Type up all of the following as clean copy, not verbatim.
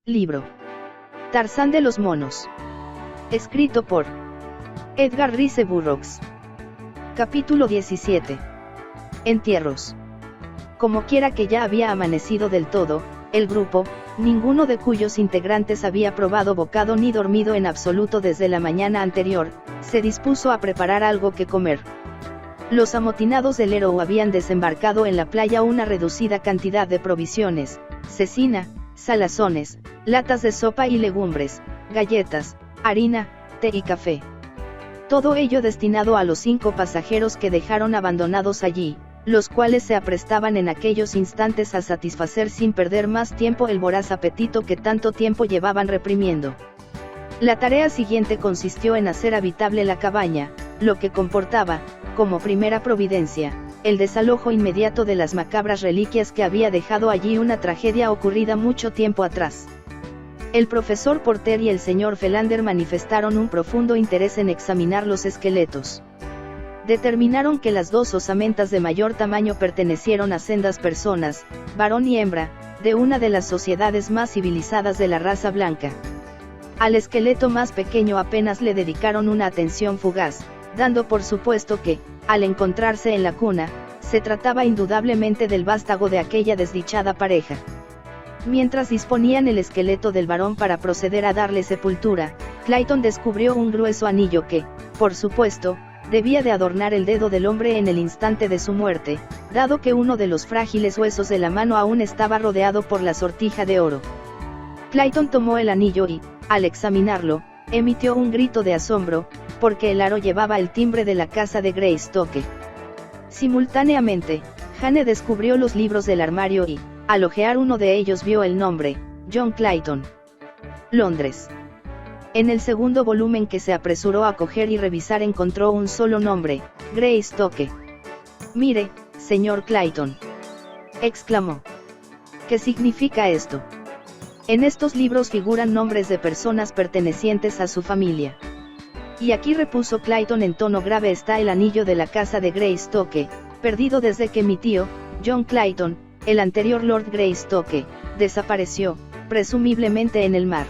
Libro. Tarzán de los monos. Escrito por Edgar Rice Burroughs. Capítulo 17. Entierros. Como quiera que ya había amanecido del todo, el grupo, ninguno de cuyos integrantes había probado bocado ni dormido en absoluto desde la mañana anterior, se dispuso a preparar algo que comer. Los amotinados del Héroe habían desembarcado en la playa una reducida cantidad de provisiones, cecina, salazones, latas de sopa y legumbres, galletas, harina, té y café. Todo ello destinado a los 5 pasajeros que dejaron abandonados allí, los cuales se aprestaban en aquellos instantes a satisfacer sin perder más tiempo el voraz apetito que tanto tiempo llevaban reprimiendo. La tarea siguiente consistió en hacer habitable la cabaña, lo que comportaba, como primera providencia, el desalojo inmediato de las macabras reliquias que había dejado allí una tragedia ocurrida mucho tiempo atrás. El profesor Porter y el señor Philander manifestaron un profundo interés en examinar los esqueletos. Determinaron que las 2 osamentas de mayor tamaño pertenecieron a sendas personas, varón y hembra, de una de las sociedades más civilizadas de la raza blanca. Al esqueleto más pequeño apenas le dedicaron una atención fugaz, dando por supuesto que, al encontrarse en la cuna, se trataba indudablemente del vástago de aquella desdichada pareja. Mientras disponían el esqueleto del varón para proceder a darle sepultura, Clayton descubrió un grueso anillo que, por supuesto, debía de adornar el dedo del hombre en el instante de su muerte, dado que uno de los frágiles huesos de la mano aún estaba rodeado por la sortija de oro. Clayton tomó el anillo y, al examinarlo, emitió un grito de asombro, porque el aro llevaba el timbre de la casa de Greystoke. Simultáneamente, Jane descubrió los libros del armario y, al hojear uno de ellos vio el nombre, John Clayton. Londres. En el segundo volumen que se apresuró a coger y revisar encontró un solo nombre, Greystoke. «Mire, señor Clayton», exclamó. «¿Qué significa esto? En estos libros figuran nombres de personas pertenecientes a su familia. Y aquí», repuso Clayton en tono grave, «está el anillo de la casa de Greystoke, perdido desde que mi tío, John Clayton, el anterior Lord Greystoke, desapareció, presumiblemente en el mar.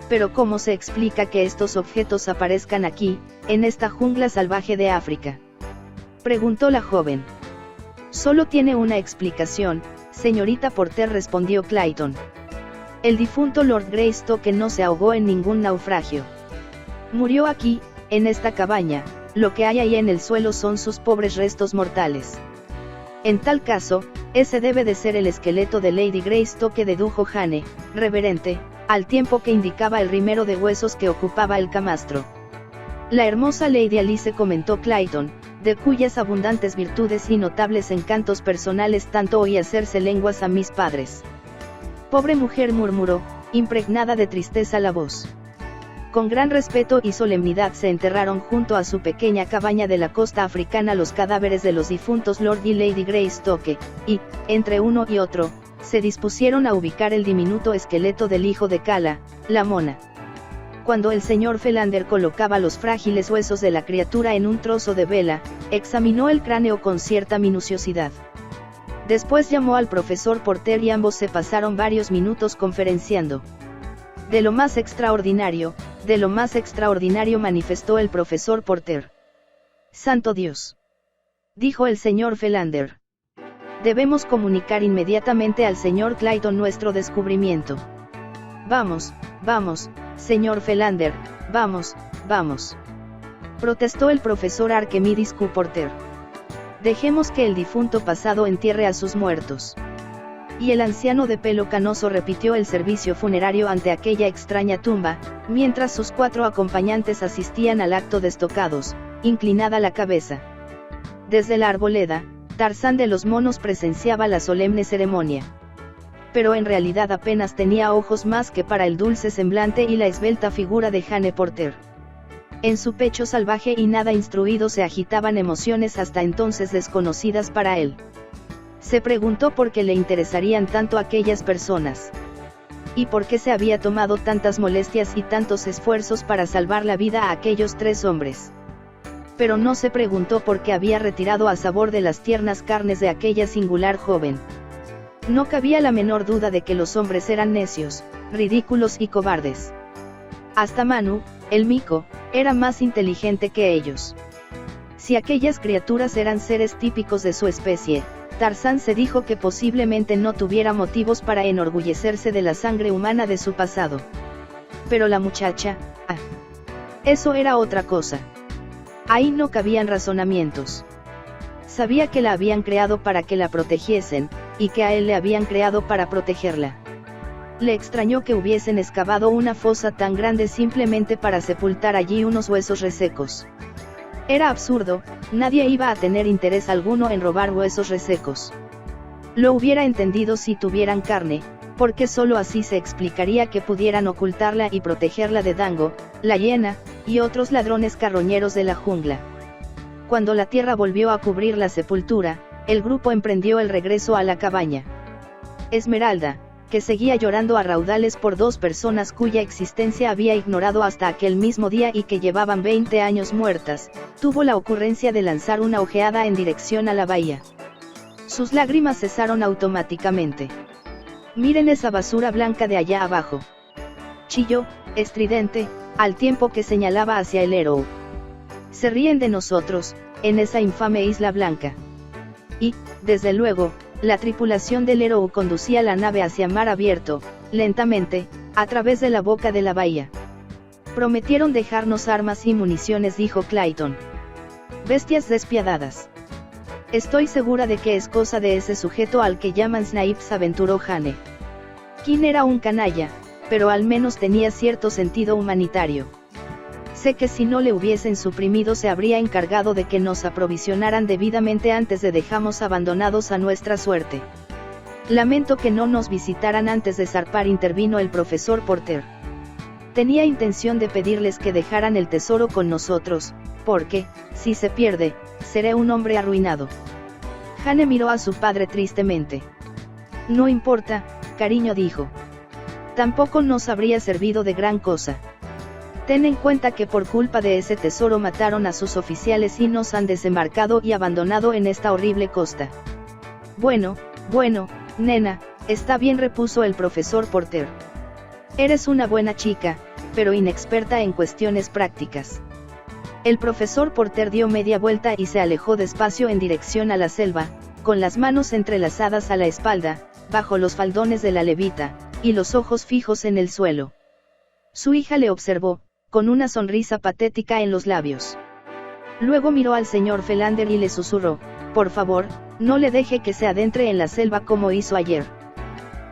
Pero ¿cómo se explica que estos objetos aparezcan aquí, en esta jungla salvaje de África?», preguntó la joven. «Solo tiene una explicación, señorita Porter», respondió Clayton. «El difunto Lord Greystoke no se ahogó en ningún naufragio. Murió aquí, en esta cabaña, lo que hay ahí en el suelo son sus pobres restos mortales». «En tal caso, ese debe de ser el esqueleto de Lady Greystoke», dedujo Jane, reverente, al tiempo que indicaba el rimero de huesos que ocupaba el camastro. «La hermosa Lady Alice», comentó Clayton, de cuyas abundantes virtudes y notables encantos personales tanto oí hacerse lenguas a mis padres. «Pobre mujer», murmuró, impregnada de tristeza la voz. Con gran respeto y solemnidad se enterraron junto a su pequeña cabaña de la costa africana los cadáveres de los difuntos Lord y Lady Greystoke, y, entre uno y otro, se dispusieron a ubicar el diminuto esqueleto del hijo de Kala, la mona. Cuando el señor Philander colocaba los frágiles huesos de la criatura en un trozo de vela, examinó el cráneo con cierta minuciosidad. Después llamó al profesor Porter y ambos se pasaron varios minutos conferenciando. «De lo más extraordinario, manifestó el profesor Porter. «¡Santo Dios!», dijo el señor Philander. «Debemos comunicar inmediatamente al señor Clayton nuestro descubrimiento». «Vamos, vamos, señor Philander, vamos, vamos», protestó el profesor Archimedes Q. Porter. «Dejemos que el difunto pasado entierre a sus muertos». Y el anciano de pelo canoso repitió el servicio funerario ante aquella extraña tumba, mientras sus 4 acompañantes asistían al acto destocados, inclinada la cabeza. Desde la arboleda, Tarzán de los monos presenciaba la solemne ceremonia. Pero en realidad apenas tenía ojos más que para el dulce semblante y la esbelta figura de Jane Porter. En su pecho salvaje y nada instruido se agitaban emociones hasta entonces desconocidas para él. Se preguntó por qué le interesarían tanto aquellas personas. Y por qué se había tomado tantas molestias y tantos esfuerzos para salvar la vida a aquellos 3 hombres. Pero no se preguntó por qué había retirado a sabor de las tiernas carnes de aquella singular joven. No cabía la menor duda de que los hombres eran necios, ridículos y cobardes. Hasta Manu, el mico, era más inteligente que ellos. Si aquellas criaturas eran seres típicos de su especie, Tarzán se dijo que posiblemente no tuviera motivos para enorgullecerse de la sangre humana de su pasado. Pero la muchacha, eso era otra cosa. Ahí no cabían razonamientos. Sabía que la habían creado para que la protegiesen, y que a él le habían creado para protegerla. Le extrañó que hubiesen excavado una fosa tan grande simplemente para sepultar allí unos huesos resecos. Era absurdo, nadie iba a tener interés alguno en robar huesos resecos. Lo hubiera entendido si tuvieran carne, porque solo así se explicaría que pudieran ocultarla y protegerla de Dango, la hiena, y otros ladrones carroñeros de la jungla. Cuando la tierra volvió a cubrir la sepultura, el grupo emprendió el regreso a la cabaña. Esmeralda, que seguía llorando a raudales por dos personas cuya existencia había ignorado hasta aquel mismo día y que llevaban 20 años muertas, tuvo la ocurrencia de lanzar una ojeada en dirección a la bahía. Sus lágrimas cesaron automáticamente. «Miren esa basura blanca de allá abajo», chilló, estridente, al tiempo que señalaba hacia el Arrow. «Se ríen de nosotros, en esa infame isla blanca». Y, desde luego, la tripulación del Arrow conducía la nave hacia mar abierto, lentamente, a través de la boca de la bahía. «Prometieron dejarnos armas y municiones», dijo Clayton. «Bestias despiadadas». «Estoy segura de que es cosa de ese sujeto al que llaman Snipes», aventuró Jane. Quinn era un canalla, pero al menos tenía cierto sentido humanitario. «Sé que si no le hubiesen suprimido se habría encargado de que nos aprovisionaran debidamente antes de dejarnos abandonados a nuestra suerte». «Lamento que no nos visitaran antes de zarpar», intervino el profesor Porter. «Tenía intención de pedirles que dejaran el tesoro con nosotros, porque, si se pierde, seré un hombre arruinado». Jane miró a su padre tristemente. «No importa, cariño», dijo. «Tampoco nos habría servido de gran cosa. Ten en cuenta que por culpa de ese tesoro mataron a sus oficiales y nos han desembarcado y abandonado en esta horrible costa». Bueno, nena, está bien», repuso el profesor Porter. «Eres una buena chica, pero inexperta en cuestiones prácticas». El profesor Porter dio media vuelta y se alejó despacio en dirección a la selva, con las manos entrelazadas a la espalda, bajo los faldones de la levita, y los ojos fijos en el suelo. Su hija le observó, con una sonrisa patética en los labios. Luego miró al señor Felander y le susurró: «Por favor, no le deje que se adentre en la selva como hizo ayer.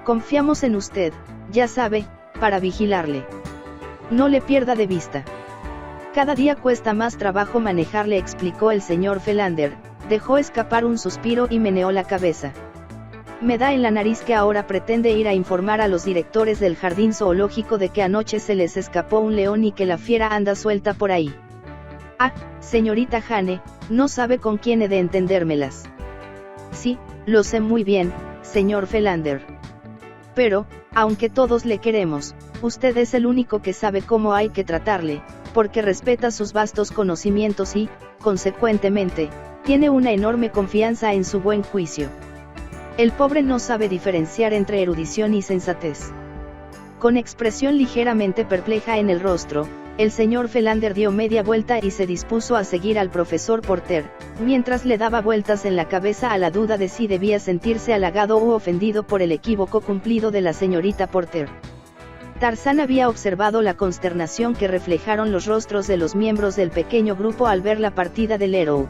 Confiamos en usted, ya sabe, para vigilarle. No le pierda de vista». «Cada día cuesta más trabajo manejarle», explicó el señor Felander, dejó escapar un suspiro y meneó la cabeza. «Me da en la nariz que ahora pretende ir a informar a los directores del jardín zoológico de que anoche se les escapó un león y que la fiera anda suelta por ahí». «Ah, señorita Jane, no sabe con quién he de entendérmelas». «Sí, lo sé muy bien, señor Felander. Pero, aunque todos le queremos, usted es el único que sabe cómo hay que tratarle, porque respeta sus vastos conocimientos y, consecuentemente, tiene una enorme confianza en su buen juicio. El pobre no sabe diferenciar entre erudición y sensatez». Con expresión ligeramente perpleja en el rostro, el señor Felander dio media vuelta y se dispuso a seguir al profesor Porter, mientras le daba vueltas en la cabeza a la duda de si debía sentirse halagado u ofendido por el equívoco cumplido de la señorita Porter. Tarzán había observado la consternación que reflejaron los rostros de los miembros del pequeño grupo al ver la partida del Arrow.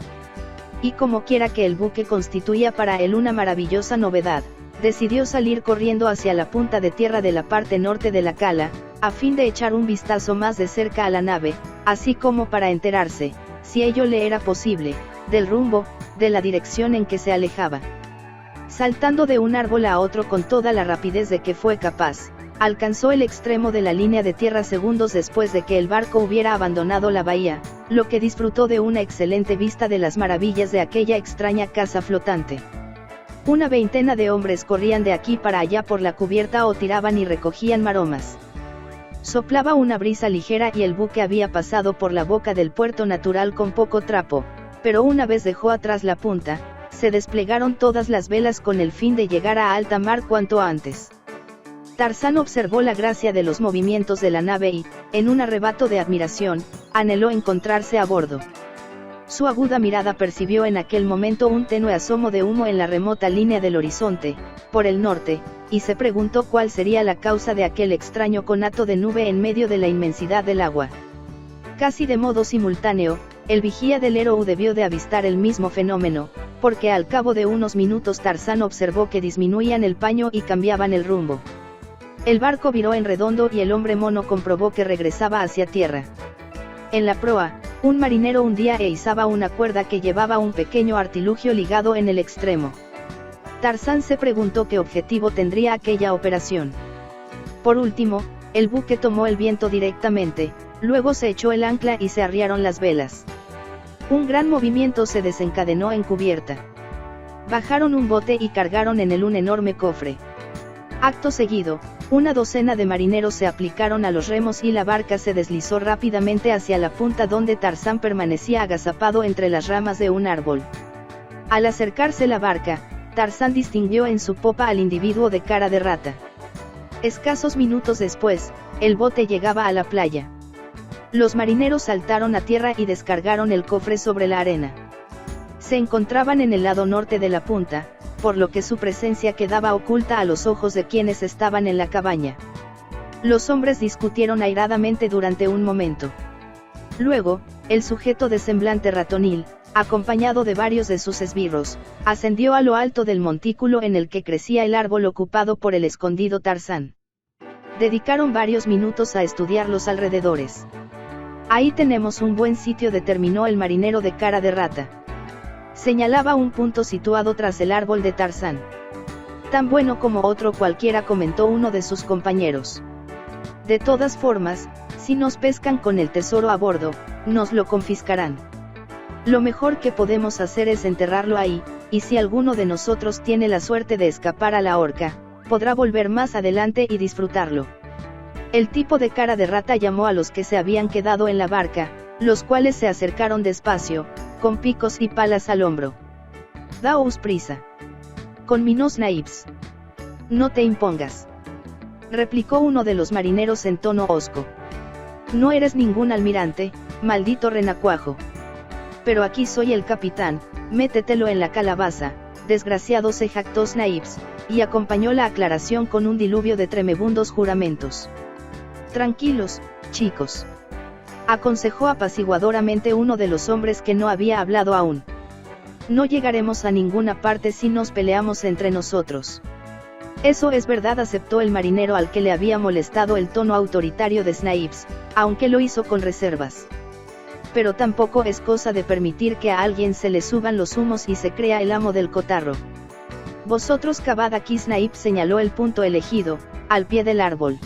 Y como quiera que el buque constituía para él una maravillosa novedad, decidió salir corriendo hacia la punta de tierra de la parte norte de la cala, a fin de echar un vistazo más de cerca a la nave, así como para enterarse, si ello le era posible, del rumbo, de la dirección en que se alejaba. Saltando de un árbol a otro con toda la rapidez de que fue capaz, alcanzó el extremo de la línea de tierra segundos después de que el barco hubiera abandonado la bahía, lo que disfrutó de una excelente vista de las maravillas de aquella extraña casa flotante. Una veintena de hombres corrían de aquí para allá por la cubierta o tiraban y recogían maromas. Soplaba una brisa ligera y el buque había pasado por la boca del puerto natural con poco trapo, pero una vez dejó atrás la punta, se desplegaron todas las velas con el fin de llegar a alta mar cuanto antes. Tarzán observó la gracia de los movimientos de la nave y, en un arrebato de admiración, anheló encontrarse a bordo. Su aguda mirada percibió en aquel momento un tenue asomo de humo en la remota línea del horizonte, por el norte, y se preguntó cuál sería la causa de aquel extraño conato de nube en medio de la inmensidad del agua. Casi de modo simultáneo, el vigía del Héroe debió de avistar el mismo fenómeno, porque al cabo de unos minutos Tarzán observó que disminuían el paño y cambiaban el rumbo. El barco viró en redondo y el hombre mono comprobó que regresaba hacia tierra. En la proa, un marinero hundía e izaba una cuerda que llevaba un pequeño artilugio ligado en el extremo. Tarzán se preguntó qué objetivo tendría aquella operación. Por último, el buque tomó el viento directamente, luego se echó el ancla y se arriaron las velas. Un gran movimiento se desencadenó en cubierta. Bajaron un bote y cargaron en él un enorme cofre. Acto seguido, una docena de marineros se aplicaron a los remos y la barca se deslizó rápidamente hacia la punta donde Tarzán permanecía agazapado entre las ramas de un árbol. Al acercarse la barca, Tarzán distinguió en su popa al individuo de cara de rata. Escasos minutos después, el bote llegaba a la playa. Los marineros saltaron a tierra y descargaron el cofre sobre la arena. Se encontraban en el lado norte de la punta, por lo que su presencia quedaba oculta a los ojos de quienes estaban en la cabaña. Los hombres discutieron airadamente durante un momento. Luego, el sujeto de semblante ratonil, acompañado de varios de sus esbirros, ascendió a lo alto del montículo en el que crecía el árbol ocupado por el escondido Tarzán. Dedicaron varios minutos a estudiar los alrededores. Ahí tenemos un buen sitio, determinó el marinero de cara de rata. Señalaba un punto situado tras el árbol de Tarzán. Tan bueno como otro cualquiera, comentó uno de sus compañeros. De todas formas, si nos pescan con el tesoro a bordo, nos lo confiscarán. Lo mejor que podemos hacer es enterrarlo ahí, y si alguno de nosotros tiene la suerte de escapar a la horca, podrá volver más adelante y disfrutarlo. El tipo de cara de rata llamó a los que se habían quedado en la barca, los cuales se acercaron despacio, con picos y palas al hombro. Daos prisa. Conminos Naips. No te impongas. Replicó uno de los marineros en tono hosco. No eres ningún almirante, maldito renacuajo. Pero aquí soy el capitán, métetelo en la calabaza, desgraciado, se jactó Snipes, y acompañó la aclaración con un diluvio de tremebundos juramentos. Tranquilos, chicos. Aconsejó apaciguadoramente uno de los hombres que no había hablado aún. No llegaremos a ninguna parte si nos peleamos entre nosotros. Eso es verdad, aceptó el marinero al que le había molestado el tono autoritario de Snipes, aunque lo hizo con reservas. Pero tampoco es cosa de permitir que a alguien se le suban los humos y se crea el amo del cotarro. Vosotros cavad aquí, Snipes señaló el punto elegido, al pie del árbol.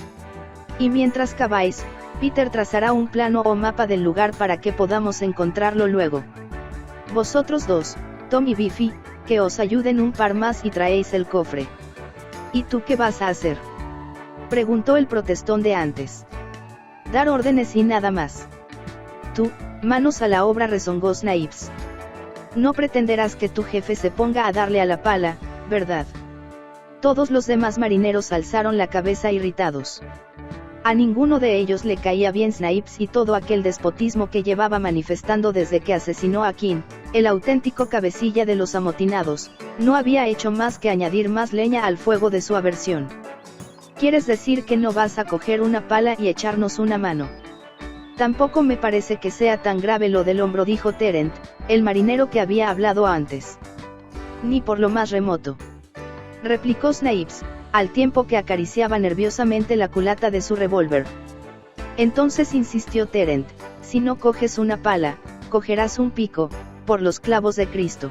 Y mientras caváis, Peter trazará un plano o mapa del lugar para que podamos encontrarlo luego. Vosotros dos, Tom y Biffy, que os ayuden un par más y traéis el cofre. ¿Y tú qué vas a hacer?, preguntó el protestón de antes. Dar órdenes y nada más. Tú, manos a la obra, rezongó Snipes. No pretenderás que tu jefe se ponga a darle a la pala, ¿verdad? Todos los demás marineros alzaron la cabeza irritados. A ninguno de ellos le caía bien Snipes y todo aquel despotismo que llevaba manifestando desde que asesinó a King, el auténtico cabecilla de los amotinados, no había hecho más que añadir más leña al fuego de su aversión. ¿Quieres decir que no vas a coger una pala y echarnos una mano? Tampoco me parece que sea tan grave lo del hombro, dijo Terent, el marinero que había hablado antes. Ni por lo más remoto, replicó Snipes, al tiempo que acariciaba nerviosamente la culata de su revólver. Entonces, insistió Terent, si no coges una pala, cogerás un pico, por los clavos de Cristo.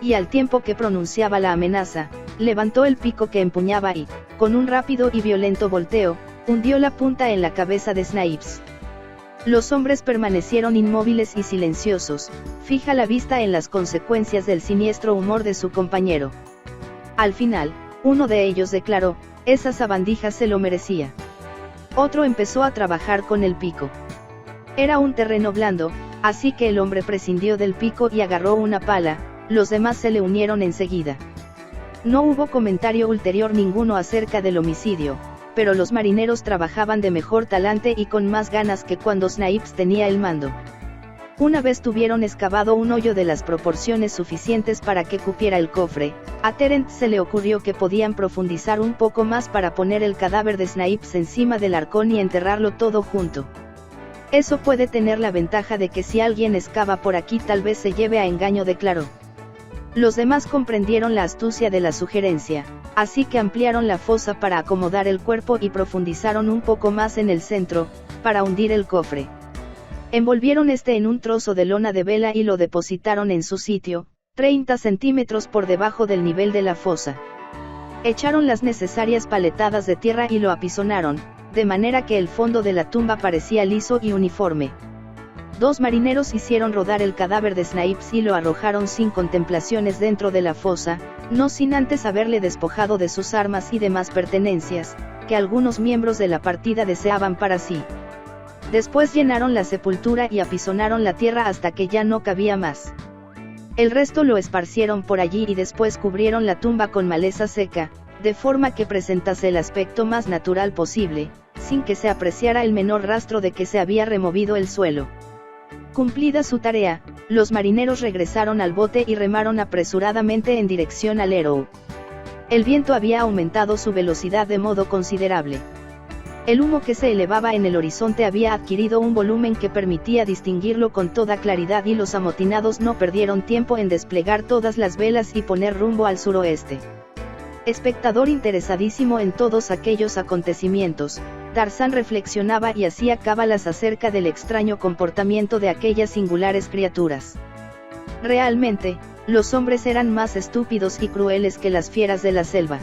Y al tiempo que pronunciaba la amenaza, levantó el pico que empuñaba y, con un rápido y violento volteo, hundió la punta en la cabeza de Snipes. Los hombres permanecieron inmóviles y silenciosos, fija la vista en las consecuencias del siniestro humor de su compañero. Al final, uno de ellos declaró, esa sabandija se lo merecía. Otro empezó a trabajar con el pico. Era un terreno blando, así que el hombre prescindió del pico y agarró una pala, los demás se le unieron enseguida. No hubo comentario ulterior ninguno acerca del homicidio, pero los marineros trabajaban de mejor talante y con más ganas que cuando Snipes tenía el mando. Una vez tuvieron excavado un hoyo de las proporciones suficientes para que cupiera el cofre, a Terence se le ocurrió que podían profundizar un poco más para poner el cadáver de Snipes encima del arcón y enterrarlo todo junto. Eso puede tener la ventaja de que si alguien excava por aquí tal vez se lleve a engaño, declaró. Los demás comprendieron la astucia de la sugerencia, así que ampliaron la fosa para acomodar el cuerpo y profundizaron un poco más en el centro, para hundir el cofre. Envolvieron este en un trozo de lona de vela y lo depositaron en su sitio, 30 centímetros por debajo del nivel de la fosa. Echaron las necesarias paletadas de tierra y lo apisonaron, de manera que el fondo de la tumba parecía liso y uniforme. 2 marineros hicieron rodar el cadáver de Snipes y lo arrojaron sin contemplaciones dentro de la fosa, no sin antes haberle despojado de sus armas y demás pertenencias, que algunos miembros de la partida deseaban para sí. Después llenaron la sepultura y apisonaron la tierra hasta que ya no cabía más. El resto lo esparcieron por allí y después cubrieron la tumba con maleza seca, de forma que presentase el aspecto más natural posible, sin que se apreciara el menor rastro de que se había removido el suelo. Cumplida su tarea, los marineros regresaron al bote y remaron apresuradamente en dirección al Arrow. El viento había aumentado su velocidad de modo considerable. El humo que se elevaba en el horizonte había adquirido un volumen que permitía distinguirlo con toda claridad y los amotinados no perdieron tiempo en desplegar todas las velas y poner rumbo al suroeste. Espectador interesadísimo en todos aquellos acontecimientos, Tarzán reflexionaba y hacía cábalas acerca del extraño comportamiento de aquellas singulares criaturas. Realmente, los hombres eran más estúpidos y crueles que las fieras de la selva.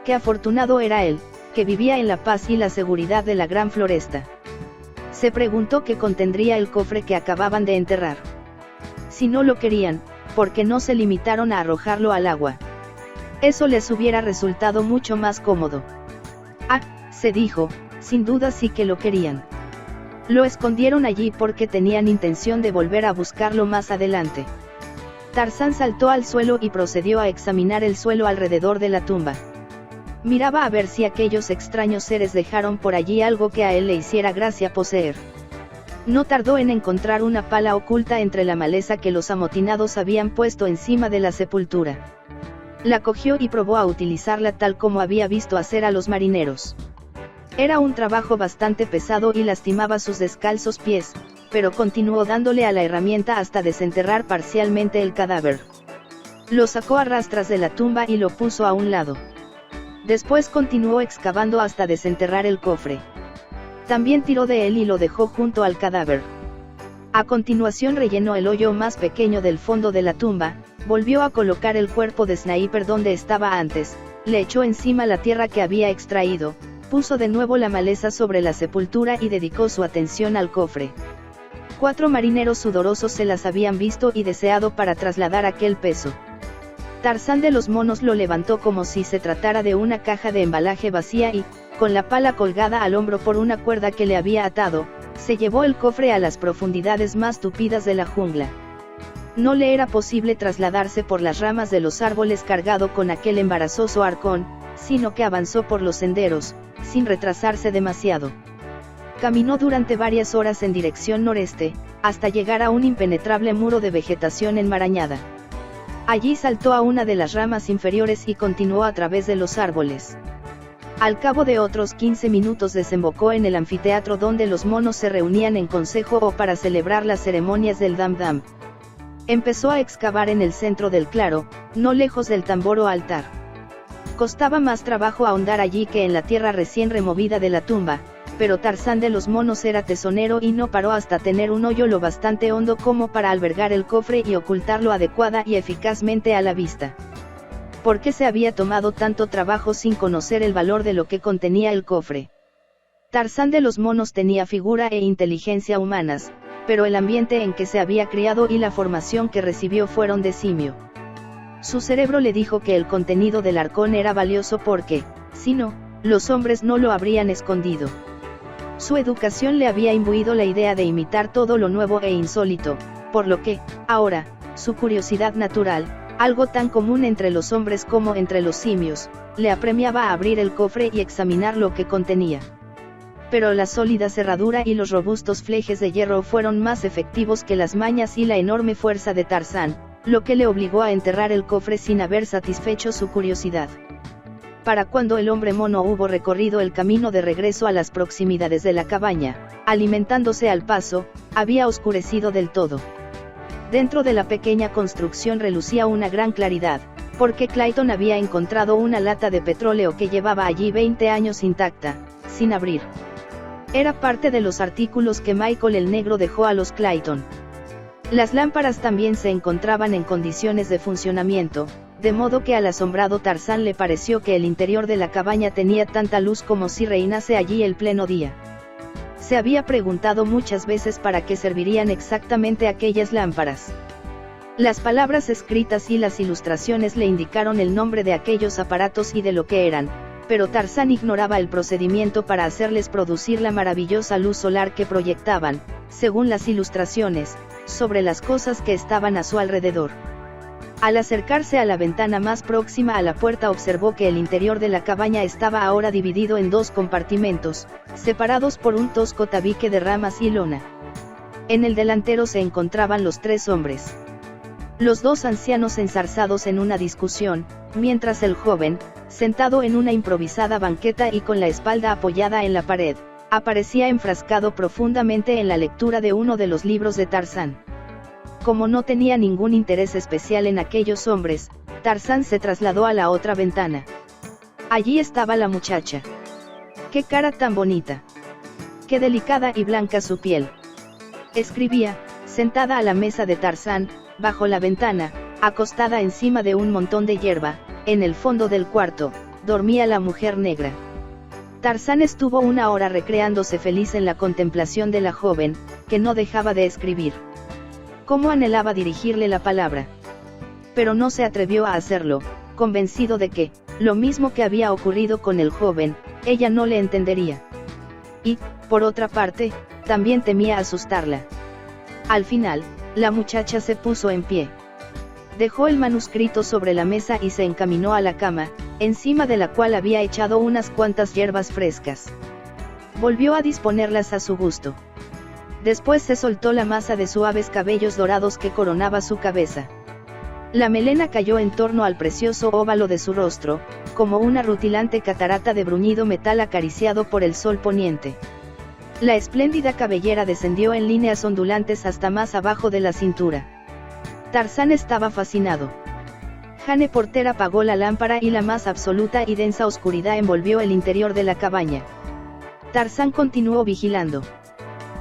Qué afortunado era él, que vivía en la paz y la seguridad de la gran floresta. Se preguntó qué contendría el cofre que acababan de enterrar. Si no lo querían, ¿por qué no se limitaron a arrojarlo al agua? Eso les hubiera resultado mucho más cómodo. Ah, se dijo, sin duda sí que lo querían. Lo escondieron allí porque tenían intención de volver a buscarlo más adelante. Tarzán saltó al suelo y procedió a examinar el suelo alrededor de la tumba. Miraba a ver si aquellos extraños seres dejaron por allí algo que a él le hiciera gracia poseer. No tardó en encontrar una pala oculta entre la maleza que los amotinados habían puesto encima de la sepultura. La cogió y probó a utilizarla tal como había visto hacer a los marineros. Era un trabajo bastante pesado y lastimaba sus descalzos pies, pero continuó dándole a la herramienta hasta desenterrar parcialmente el cadáver. Lo sacó a rastras de la tumba y lo puso a un lado. Después continuó excavando hasta desenterrar el cofre. También tiró de él y lo dejó junto al cadáver. A continuación rellenó el hoyo más pequeño del fondo de la tumba, volvió a colocar el cuerpo de Sniper donde estaba antes, le echó encima la tierra que había extraído, puso de nuevo la maleza sobre la sepultura y dedicó su atención al cofre. 4 marineros sudorosos se las habían visto y deseado para trasladar aquel peso. Tarzán de los monos lo levantó como si se tratara de una caja de embalaje vacía y, con la pala colgada al hombro por una cuerda que le había atado, se llevó el cofre a las profundidades más tupidas de la jungla. No le era posible trasladarse por las ramas de los árboles cargado con aquel embarazoso arcón, sino que avanzó por los senderos, sin retrasarse demasiado. Caminó durante varias horas en dirección noreste, hasta llegar a un impenetrable muro de vegetación enmarañada. Allí saltó a una de las ramas inferiores y continuó a través de los árboles. Al cabo de otros 15 minutos desembocó en el anfiteatro donde los monos se reunían en consejo o para celebrar las ceremonias del Dam Dam. Empezó a excavar en el centro del claro, no lejos del tambor o altar. Costaba más trabajo ahondar allí que en la tierra recién removida de la tumba, pero Tarzán de los monos era tesonero y no paró hasta tener un hoyo lo bastante hondo como para albergar el cofre y ocultarlo adecuada y eficazmente a la vista. ¿Por qué se había tomado tanto trabajo sin conocer el valor de lo que contenía el cofre? Tarzán de los monos tenía figura e inteligencia humanas, pero el ambiente en que se había criado y la formación que recibió fueron de simio. Su cerebro le dijo que el contenido del arcón era valioso porque, si no, los hombres no lo habrían escondido. Su educación le había imbuido la idea de imitar todo lo nuevo e insólito, por lo que, ahora, su curiosidad natural, algo tan común entre los hombres como entre los simios, le apremiaba a abrir el cofre y examinar lo que contenía. Pero la sólida cerradura y los robustos flejes de hierro fueron más efectivos que las mañas y la enorme fuerza de Tarzán, lo que le obligó a enterrar el cofre sin haber satisfecho su curiosidad. Para cuando el hombre mono hubo recorrido el camino de regreso a las proximidades de la cabaña, alimentándose al paso, había oscurecido del todo. Dentro de la pequeña construcción relucía una gran claridad, porque Clayton había encontrado una lata de petróleo que llevaba allí 20 años intacta, sin abrir. Era parte de los artículos que Michael el Negro dejó a los Clayton. Las lámparas también se encontraban en condiciones de funcionamiento, de modo que al asombrado Tarzán le pareció que el interior de la cabaña tenía tanta luz como si reinase allí el pleno día. Se había preguntado muchas veces para qué servirían exactamente aquellas lámparas. Las palabras escritas y las ilustraciones le indicaron el nombre de aquellos aparatos y de lo que eran, pero Tarzán ignoraba el procedimiento para hacerles producir la maravillosa luz solar que proyectaban, según las ilustraciones, sobre las cosas que estaban a su alrededor. Al acercarse a la ventana más próxima a la puerta observó que el interior de la cabaña estaba ahora dividido en dos compartimentos, separados por un tosco tabique de ramas y lona. En el delantero se encontraban los tres hombres. Los dos ancianos enzarzados en una discusión, mientras el joven, sentado en una improvisada banqueta y con la espalda apoyada en la pared, aparecía enfrascado profundamente en la lectura de uno de los libros de Tarzán. Como no tenía ningún interés especial en aquellos hombres, Tarzán se trasladó a la otra ventana. Allí estaba la muchacha. ¡Qué cara tan bonita! ¡Qué delicada y blanca su piel! Escribía, sentada a la mesa de Tarzán, bajo la ventana, acostada encima de un montón de hierba. En el fondo del cuarto, dormía la mujer negra. Tarzán estuvo una hora recreándose feliz en la contemplación de la joven, que no dejaba de escribir. Cómo anhelaba dirigirle la palabra. Pero no se atrevió a hacerlo, convencido de que, lo mismo que había ocurrido con el joven, ella no le entendería. Y, por otra parte, también temía asustarla. Al final, la muchacha se puso en pie. Dejó el manuscrito sobre la mesa y se encaminó a la cama, encima de la cual había echado unas cuantas hierbas frescas. Volvió a disponerlas a su gusto. Después se soltó la masa de suaves cabellos dorados que coronaba su cabeza. La melena cayó en torno al precioso óvalo de su rostro, como una rutilante catarata de bruñido metal acariciado por el sol poniente. La espléndida cabellera descendió en líneas ondulantes hasta más abajo de la cintura. Tarzán estaba fascinado. Jane Porter apagó la lámpara y la más absoluta y densa oscuridad envolvió el interior de la cabaña. Tarzán continuó vigilando.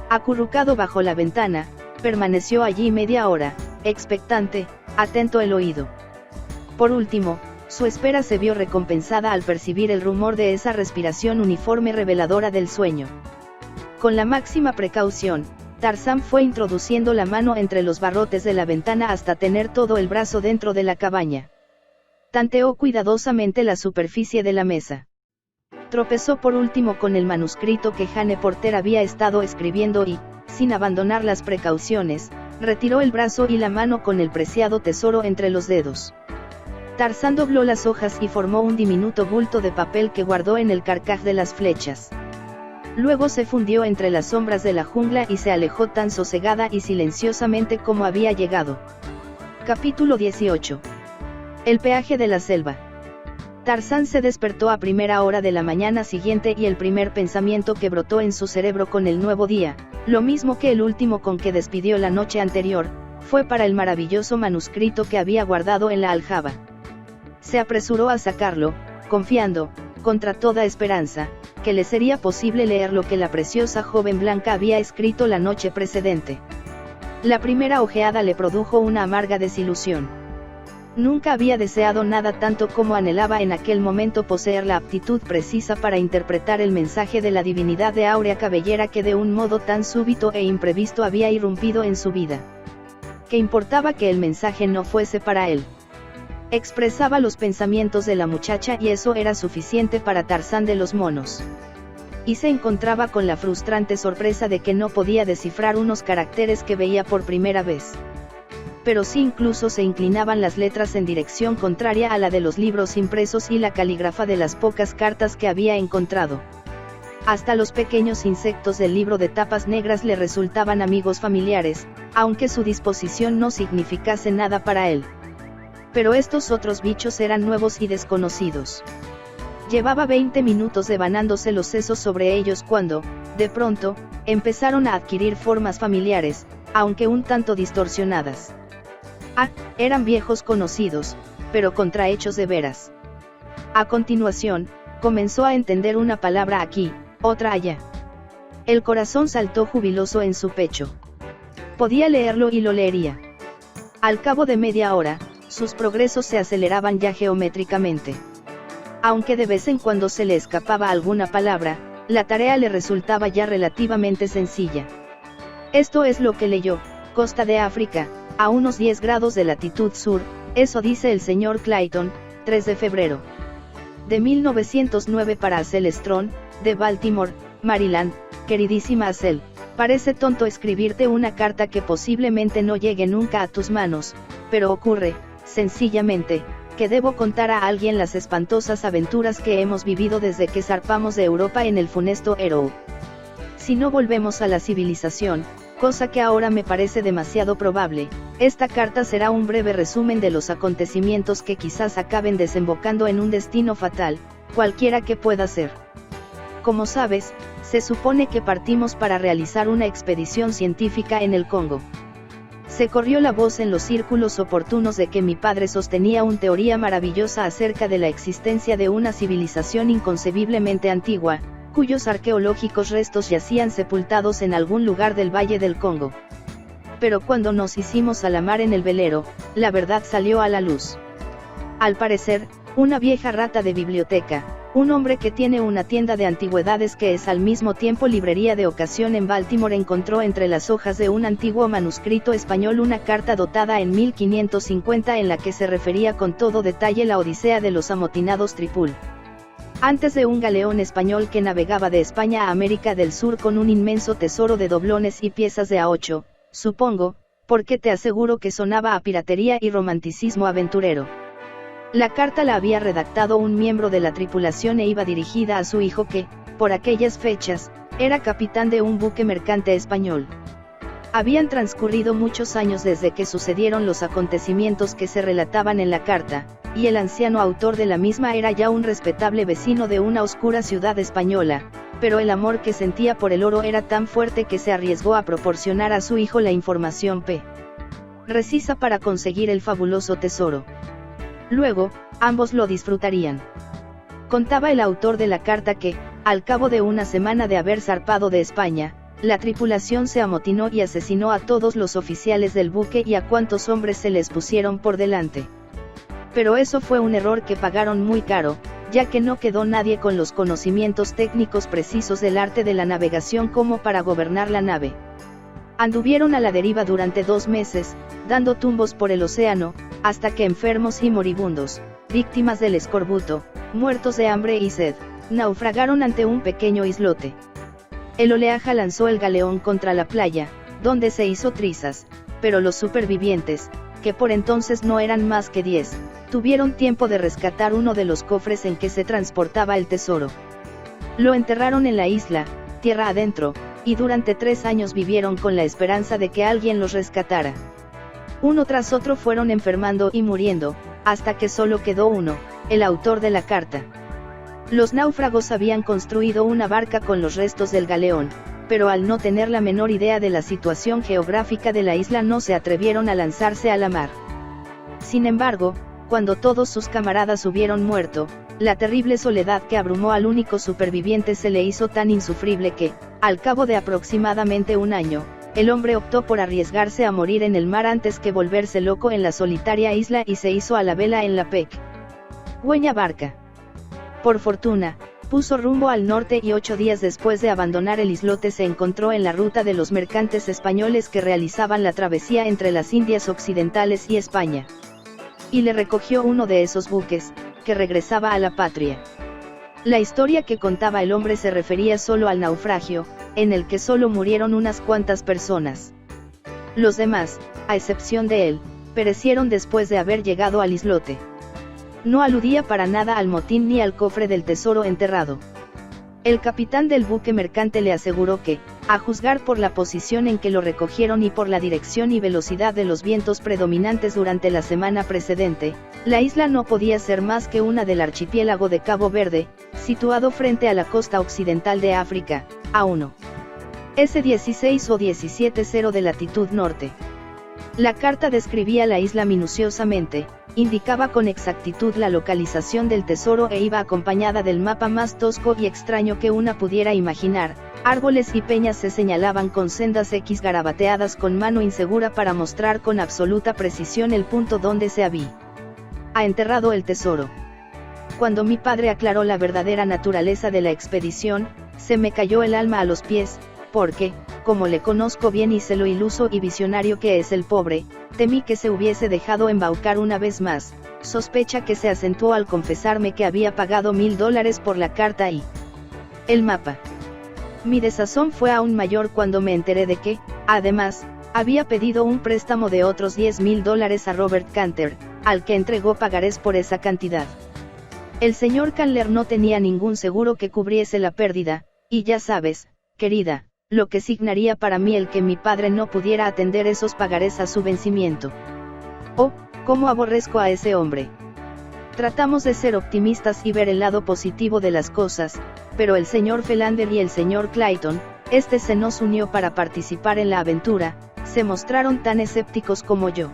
Acurrucado bajo la ventana, permaneció allí media hora, expectante, atento el oído. Por último, su espera se vio recompensada al percibir el rumor de esa respiración uniforme reveladora del sueño. Con la máxima precaución, Tarzán fue introduciendo la mano entre los barrotes de la ventana hasta tener todo el brazo dentro de la cabaña. Tanteó cuidadosamente la superficie de la mesa. Tropezó por último con el manuscrito que Jane Porter había estado escribiendo y, sin abandonar las precauciones, retiró el brazo y la mano con el preciado tesoro entre los dedos. Tarzán dobló las hojas y formó un diminuto bulto de papel que guardó en el carcaj de las flechas. Luego se fundió entre las sombras de la jungla y se alejó tan sosegada y silenciosamente como había llegado. Capítulo 18. El peaje de la selva. Tarzán se despertó a primera hora de la mañana siguiente y el primer pensamiento que brotó en su cerebro con el nuevo día, lo mismo que el último con que despidió la noche anterior, fue para el maravilloso manuscrito que había guardado en la aljaba. Se apresuró a sacarlo, confiando, contra toda esperanza, que le sería posible leer lo que la preciosa joven blanca había escrito la noche precedente. La primera ojeada le produjo una amarga desilusión. Nunca había deseado nada tanto como anhelaba en aquel momento poseer la aptitud precisa para interpretar el mensaje de la divinidad de áurea cabellera que de un modo tan súbito e imprevisto había irrumpido en su vida. ¿Qué importaba que el mensaje no fuese para él? Expresaba los pensamientos de la muchacha y eso era suficiente para Tarzán de los monos. Y se encontraba con la frustrante sorpresa de que no podía descifrar unos caracteres que veía por primera vez. pero sí incluso se inclinaban las letras en dirección contraria a la de los libros impresos y la calígrafa de las pocas cartas que había encontrado. Hasta los pequeños insectos del libro de tapas negras le resultaban amigos familiares, aunque su disposición no significase nada para él. Pero estos otros bichos eran nuevos y desconocidos. Llevaba 20 minutos devanándose los sesos sobre ellos cuando, de pronto, empezaron a adquirir formas familiares, aunque un tanto distorsionadas. Eran viejos conocidos, pero contrahechos de veras. A continuación, comenzó a entender una palabra aquí, otra allá. El corazón saltó jubiloso en su pecho. Podía leerlo y lo leería. Al cabo de media hora, sus progresos se aceleraban ya geométricamente. Aunque de vez en cuando se le escapaba alguna palabra, la tarea le resultaba ya relativamente sencilla. Esto es lo que leyó: costa de África, a unos 10 grados de latitud sur, eso dice el señor Clayton, 3 de febrero de 1909 para Acel Strong, de Baltimore, Maryland. Queridísima Acel, parece tonto escribirte una carta que posiblemente no llegue nunca a tus manos, pero ocurre, sencillamente, que debo contar a alguien las espantosas aventuras que hemos vivido desde que zarpamos de Europa en el funesto Arrow. Si no volvemos a la civilización, cosa que ahora me parece demasiado probable, esta carta será un breve resumen de los acontecimientos que quizás acaben desembocando en un destino fatal, cualquiera que pueda ser. Como sabes, se supone que partimos para realizar una expedición científica en el Congo. Se corrió la voz en los círculos oportunos de que mi padre sostenía una teoría maravillosa acerca de la existencia de una civilización inconcebiblemente antigua, cuyos arqueológicos restos yacían sepultados en algún lugar del Valle del Congo. Pero cuando nos hicimos a la mar en el velero, la verdad salió a la luz. Al parecer, una vieja rata de biblioteca, un hombre que tiene una tienda de antigüedades que es al mismo tiempo librería de ocasión en Baltimore, encontró entre las hojas de un antiguo manuscrito español una carta dotada en 1550 en la que se refería con todo detalle la odisea de los amotinados Tripul. Antes de un galeón español que navegaba de España a América del Sur con un inmenso tesoro de doblones y piezas de A8, supongo, porque te aseguro que sonaba a piratería y romanticismo aventurero. La carta la había redactado un miembro de la tripulación e iba dirigida a su hijo que, por aquellas fechas, era capitán de un buque mercante español. Habían transcurrido muchos años desde que sucedieron los acontecimientos que se relataban en la carta, y el anciano autor de la misma era ya un respetable vecino de una oscura ciudad española, pero el amor que sentía por el oro era tan fuerte que se arriesgó a proporcionar a su hijo la información precisa para conseguir el fabuloso tesoro. Luego, ambos lo disfrutarían. Contaba el autor de la carta que, al cabo de una semana de haber zarpado de España, la tripulación se amotinó y asesinó a todos los oficiales del buque y a cuantos hombres se les pusieron por delante. Pero eso fue un error que pagaron muy caro, ya que no quedó nadie con los conocimientos técnicos precisos del arte de la navegación como para gobernar la nave. Anduvieron a la deriva durante 2 meses, dando tumbos por el océano, hasta que enfermos y moribundos, víctimas del escorbuto, muertos de hambre y sed, naufragaron ante un pequeño islote. El oleaje lanzó el galeón contra la playa, donde se hizo trizas, pero los supervivientes, que por entonces no eran más que 10, tuvieron tiempo de rescatar uno de los cofres en que se transportaba el tesoro. Lo enterraron en la isla, tierra adentro, y durante 3 años vivieron con la esperanza de que alguien los rescatara. Uno tras otro fueron enfermando y muriendo, hasta que solo quedó uno, el autor de la carta. Los náufragos habían construido una barca con los restos del galeón, pero al no tener la menor idea de la situación geográfica de la isla no se atrevieron a lanzarse a la mar. Sin embargo, cuando todos sus camaradas hubieron muerto, la terrible soledad que abrumó al único superviviente se le hizo tan insufrible que, al cabo de aproximadamente 1 año, el hombre optó por arriesgarse a morir en el mar antes que volverse loco en la solitaria isla y se hizo a la vela en la pequeña barca. Por fortuna, puso rumbo al norte y 8 días después de abandonar el islote se encontró en la ruta de los mercantes españoles que realizaban la travesía entre las Indias Occidentales y España. Y le recogió uno de esos buques, que regresaba a la patria. La historia que contaba el hombre se refería solo al naufragio, en el que solo murieron unas cuantas personas. Los demás, a excepción de él, perecieron después de haber llegado al islote. No aludía para nada al motín ni al cofre del tesoro enterrado. El capitán del buque mercante le aseguró que, a juzgar por la posición en que lo recogieron y por la dirección y velocidad de los vientos predominantes durante la semana precedente, la isla no podía ser más que una del archipiélago de Cabo Verde, situado frente a la costa occidental de África, a 1,16 o 17,0 de latitud norte. La carta describía la isla minuciosamente, indicaba con exactitud la localización del tesoro e iba acompañada del mapa más tosco y extraño que una pudiera imaginar. Árboles y peñas se señalaban con sendas X garabateadas con mano insegura para mostrar con absoluta precisión el punto donde se había enterrado el tesoro. Cuando mi padre aclaró la verdadera naturaleza de la expedición, se me cayó el alma a los pies, porque, como le conozco bien y sé lo iluso y visionario que es el pobre, temí que se hubiese dejado embaucar una vez más, sospecha que se acentuó al confesarme que había pagado $1000 por la carta y el mapa. Mi desazón fue aún mayor cuando me enteré de que, además, había pedido un préstamo de otros $10,000 a Robert Canter, al que entregó pagarés por esa cantidad. El señor Candler no tenía ningún seguro que cubriese la pérdida, y ya sabes, querida, lo que signaría para mí el que mi padre no pudiera atender esos pagarés a su vencimiento. Oh, cómo aborrezco a ese hombre. Tratamos de ser optimistas y ver el lado positivo de las cosas, pero el señor Philander y el señor Clayton, se nos unió para participar en la aventura, se mostraron tan escépticos como yo.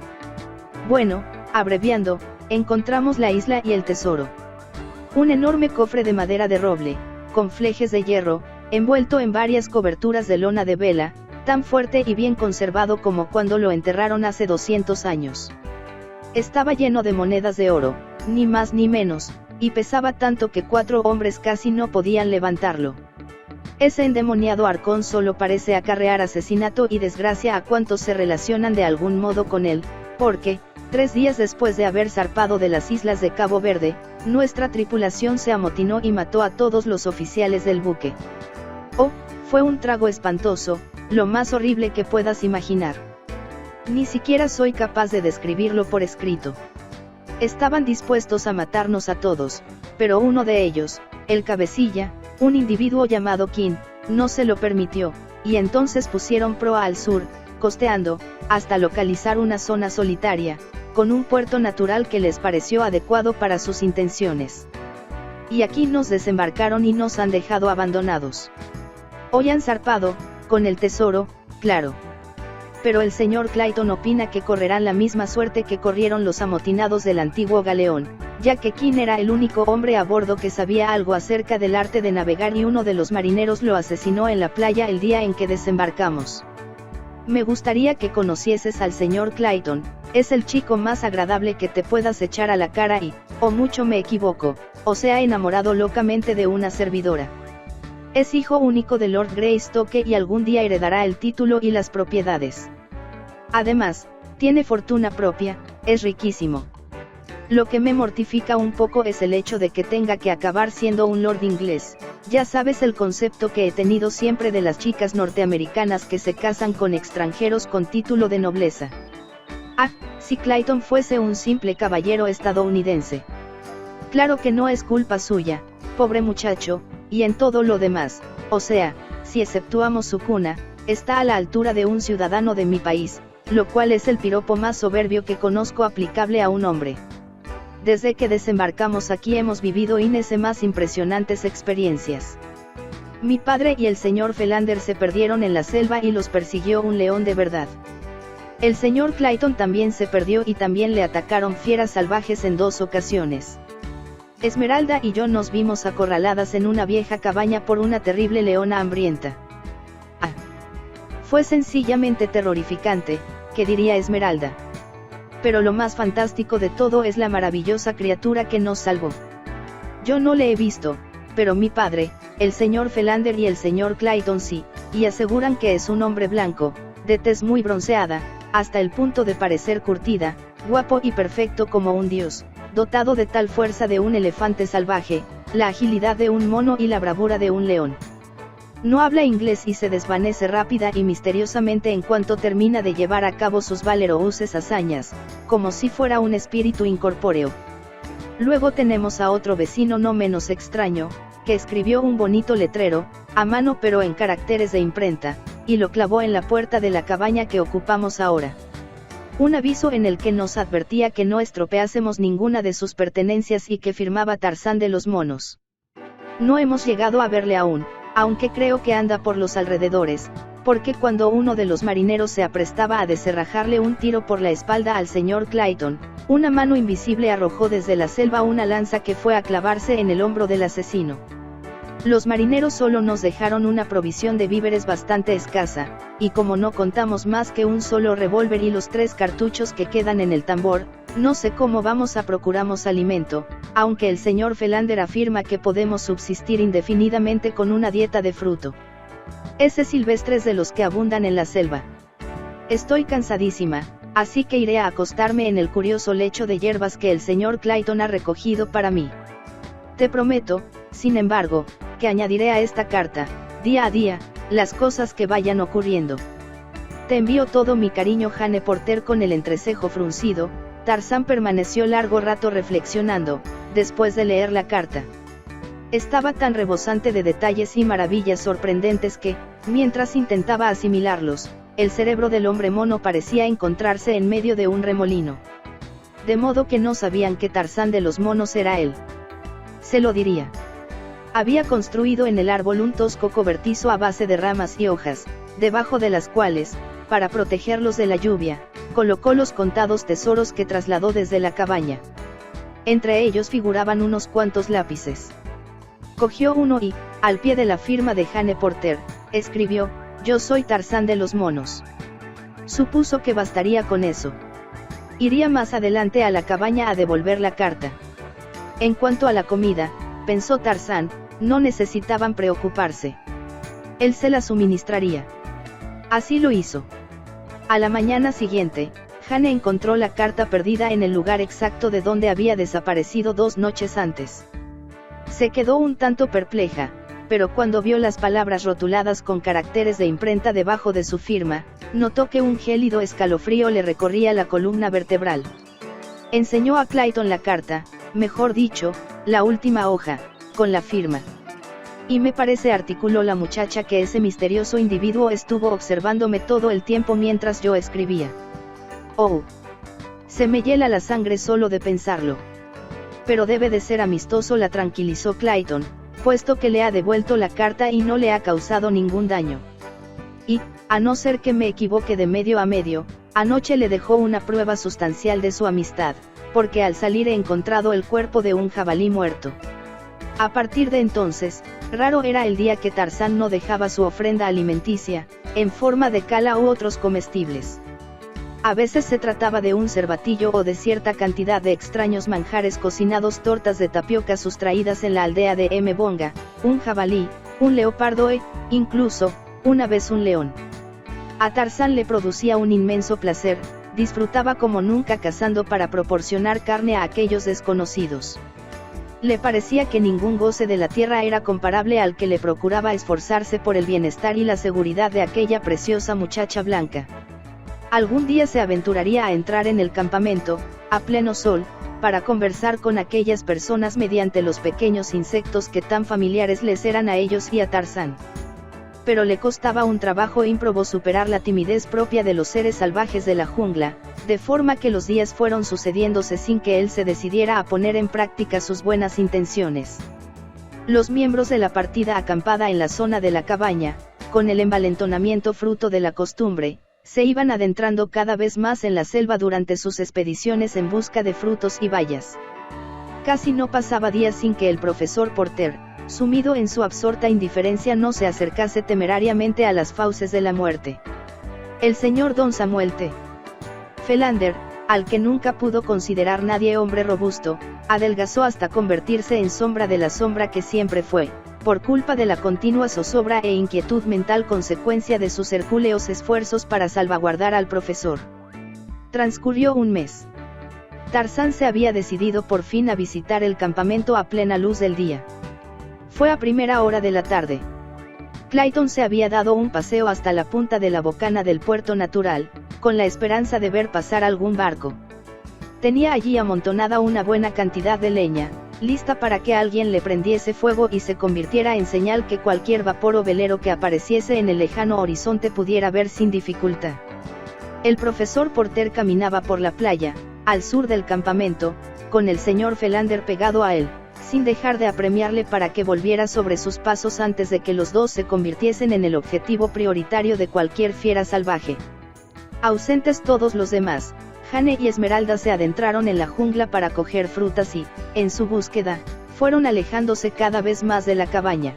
Bueno, abreviando, encontramos la isla y el tesoro. Un enorme cofre de madera de roble, con flejes de hierro, envuelto en varias coberturas de lona de vela, tan fuerte y bien conservado como cuando lo enterraron hace 200 años. Estaba lleno de monedas de oro, ni más ni menos, y pesaba tanto que 4 hombres casi no podían levantarlo. Ese endemoniado arcón solo parece acarrear asesinato y desgracia a cuantos se relacionan de algún modo con él, porque, 3 días después de haber zarpado de las islas de Cabo Verde, nuestra tripulación se amotinó y mató a todos los oficiales del buque. Oh, fue un trago espantoso, lo más horrible que puedas imaginar. Ni siquiera soy capaz de describirlo por escrito. Estaban dispuestos a matarnos a todos, pero uno de ellos, el cabecilla, un individuo llamado King, no se lo permitió, y entonces pusieron proa al sur, costeando, hasta localizar una zona solitaria, con un puerto natural que les pareció adecuado para sus intenciones. Y aquí nos desembarcaron y nos han dejado abandonados. Hoy han zarpado, con el tesoro, claro. Pero el señor Clayton opina que correrán la misma suerte que corrieron los amotinados del antiguo galeón, ya que King era el único hombre a bordo que sabía algo acerca del arte de navegar y uno de los marineros lo asesinó en la playa el día en que desembarcamos. Me gustaría que conocieses al señor Clayton, es el chico más agradable que te puedas echar a la cara y, o mucho me equivoco, o se ha enamorado locamente de una servidora. Es hijo único de Lord Greystoke y algún día heredará el título y las propiedades. Además, tiene fortuna propia, es riquísimo. Lo que me mortifica un poco es el hecho de que tenga que acabar siendo un lord inglés. Ya sabes el concepto que he tenido siempre de las chicas norteamericanas que se casan con extranjeros con título de nobleza. Ah, si Clayton fuese un simple caballero estadounidense. Claro que no es culpa suya, pobre muchacho, y en todo lo demás, o sea, si exceptuamos su cuna, está a la altura de un ciudadano de mi país, lo cual es el piropo más soberbio que conozco aplicable a un hombre. Desde que desembarcamos aquí hemos vivido más impresionantes experiencias. Mi padre y el señor Philander se perdieron en la selva y los persiguió un león de verdad. El señor Clayton también se perdió y también le atacaron fieras salvajes en 2 ocasiones. Esmeralda y yo nos vimos acorraladas en una vieja cabaña por una terrible leona hambrienta. Ah. Fue sencillamente terrorificante, ¿qué diría Esmeralda? Pero lo más fantástico de todo es la maravillosa criatura que nos salvó. Yo no le he visto, pero mi padre, el señor Philander y el señor Clayton sí, y aseguran que es un hombre blanco, de tez muy bronceada, hasta el punto de parecer curtida, guapo y perfecto como un dios, dotado de tal fuerza de un elefante salvaje, la agilidad de un mono y la bravura de un león. No habla inglés y se desvanece rápida y misteriosamente en cuanto termina de llevar a cabo sus valerosas hazañas, como si fuera un espíritu incorpóreo. Luego tenemos a otro vecino no menos extraño, que escribió un bonito letrero, a mano pero en caracteres de imprenta, y lo clavó en la puerta de la cabaña que ocupamos ahora. Un aviso en el que nos advertía que no estropeásemos ninguna de sus pertenencias y que firmaba Tarzán de los Monos. No hemos llegado a verle aún, aunque creo que anda por los alrededores, porque cuando uno de los marineros se aprestaba a descerrajarle un tiro por la espalda al señor Clayton, una mano invisible arrojó desde la selva una lanza que fue a clavarse en el hombro del asesino. Los marineros solo nos dejaron una provisión de víveres bastante escasa, y como no contamos más que un solo revólver y los 3 cartuchos que quedan en el tambor, no sé cómo vamos a procuramos alimento, aunque el señor Philander afirma que podemos subsistir indefinidamente con una dieta de fruto. Ese silvestres de los que abundan en la selva. Estoy cansadísima, así que iré a acostarme en el curioso lecho de hierbas que el señor Clayton ha recogido para mí. Te prometo, sin embargo, que añadiré a esta carta, día a día, las cosas que vayan ocurriendo. Te envío todo mi cariño. Jane Porter. Con el entrecejo fruncido, Tarzán permaneció largo rato reflexionando, después de leer la carta. Estaba tan rebosante de detalles y maravillas sorprendentes que, mientras intentaba asimilarlos, el cerebro del hombre mono parecía encontrarse en medio de un remolino. De modo que no sabían que Tarzán de los Monos era él. Se lo diría. Había construido en el árbol un tosco cobertizo a base de ramas y hojas, debajo de las cuales, para protegerlos de la lluvia, colocó los contados tesoros que trasladó desde la cabaña. Entre ellos figuraban unos cuantos lápices. Cogió uno y, al pie de la firma de Jane Porter, escribió: "Yo soy Tarzán de los Monos". Supuso que bastaría con eso. Iría más adelante a la cabaña a devolver la carta. En cuanto a la comida, pensó Tarzán, no necesitaban preocuparse. Él se la suministraría. Así lo hizo. A la mañana siguiente, Jane encontró la carta perdida en el lugar exacto de donde había desaparecido 2 noches antes. Se quedó un tanto perpleja, pero cuando vio las palabras rotuladas con caracteres de imprenta debajo de su firma, notó que un gélido escalofrío le recorría la columna vertebral. Enseñó a Clayton la carta, mejor dicho, la última hoja, con la firma. Y me parece, articuló la muchacha, que ese misterioso individuo estuvo observándome todo el tiempo mientras yo escribía. Oh. Se me hiela la sangre solo de pensarlo. Pero debe de ser amistoso, la tranquilizó Clayton, puesto que le ha devuelto la carta y no le ha causado ningún daño. Y, a no ser que me equivoque de medio a medio, anoche le dejó una prueba sustancial de su amistad, porque al salir he encontrado el cuerpo de un jabalí muerto. A partir de entonces, raro era el día que Tarzán no dejaba su ofrenda alimenticia, en forma de cala u otros comestibles. A veces se trataba de un cervatillo o de cierta cantidad de extraños manjares cocinados, tortas de tapioca sustraídas en la aldea de Mbonga, un jabalí, un leopardo e, incluso, una vez un león. A Tarzán le producía un inmenso placer, disfrutaba como nunca cazando para proporcionar carne a aquellos desconocidos. Le parecía que ningún goce de la tierra era comparable al que le procuraba esforzarse por el bienestar y la seguridad de aquella preciosa muchacha blanca. Algún día se aventuraría a entrar en el campamento, a pleno sol, para conversar con aquellas personas mediante los pequeños insectos que tan familiares les eran a ellos y a Tarzán. Pero le costaba un trabajo ímprobo superar la timidez propia de los seres salvajes de la jungla, de forma que los días fueron sucediéndose sin que él se decidiera a poner en práctica sus buenas intenciones. Los miembros de la partida acampada en la zona de la cabaña, con el envalentonamiento fruto de la costumbre, se iban adentrando cada vez más en la selva durante sus expediciones en busca de frutos y bayas. Casi no pasaba día sin que el profesor Porter, sumido en su absorta indiferencia, no se acercase temerariamente a las fauces de la muerte. El señor Don Samuel T. Philander, al que nunca pudo considerar nadie hombre robusto, adelgazó hasta convertirse en sombra de la sombra que siempre fue, por culpa de la continua zozobra e inquietud mental consecuencia de sus hercúleos esfuerzos para salvaguardar al profesor. Transcurrió un mes. Tarzán se había decidido por fin a visitar el campamento a plena luz del día. Fue a primera hora de la tarde. Clayton se había dado un paseo hasta la punta de la bocana del puerto natural, con la esperanza de ver pasar algún barco. Tenía allí amontonada una buena cantidad de leña, lista para que alguien le prendiese fuego y se convirtiera en señal que cualquier vapor o velero que apareciese en el lejano horizonte pudiera ver sin dificultad. El profesor Porter caminaba por la playa, al sur del campamento, con el señor Philander pegado a él, sin dejar de apremiarle para que volviera sobre sus pasos antes de que los dos se convirtiesen en el objetivo prioritario de cualquier fiera salvaje. Ausentes todos los demás, Jane y Esmeralda se adentraron en la jungla para coger frutas y, en su búsqueda, fueron alejándose cada vez más de la cabaña.